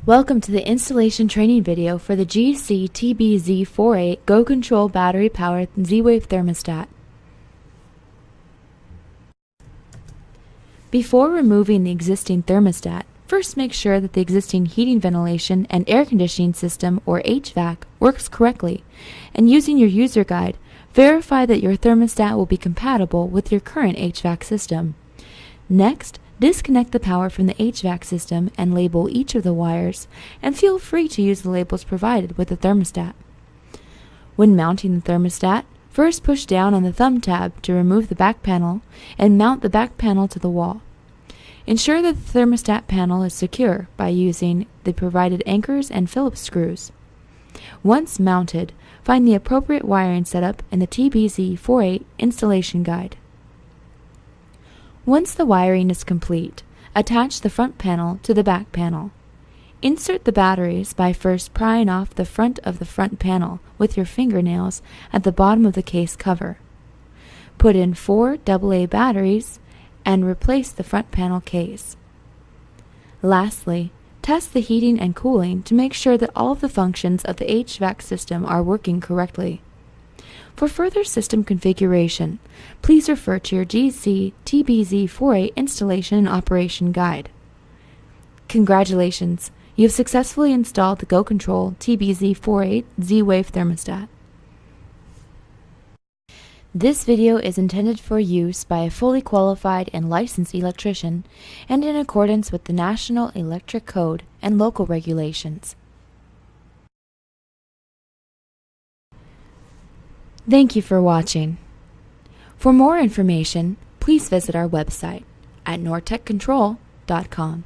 Welcome to the installation training video for the GC TBZ48 Go Control battery powered Z-Wave thermostat. Before removing the existing thermostat, first make sure that the existing heating, ventilation, and air conditioning system or HVAC works correctly, and using your user guide, verify that your thermostat will be compatible with your current HVAC system. Next, disconnect the power from the HVAC system and label each of the wires, and feel free to use the labels provided with the thermostat. When mounting the thermostat, first push down on the thumb tab to remove the back panel and mount the back panel to the wall. Ensure that the thermostat panel is secure by using the provided anchors and Phillips screws. Once mounted, find the appropriate wiring setup in the TBZ48 installation guide. Once the wiring is complete, attach the front panel to the back panel. Insert the batteries by first prying off the front of the front panel with your fingernails at the bottom of the case cover. Put in 4 AA batteries and replace the front panel case. Lastly, test the heating and cooling to make sure that all of the functions of the HVAC system are working correctly. For further system configuration, please refer to your GC TBZ48 installation and operation guide. Congratulations! You have successfully installed the Go Control TBZ48 Z-Wave thermostat. This video is intended for use by a fully qualified and licensed electrician and in accordance with the National Electric Code and local regulations. Thank you for watching. For more information, please visit our website at nortechcontrol.com.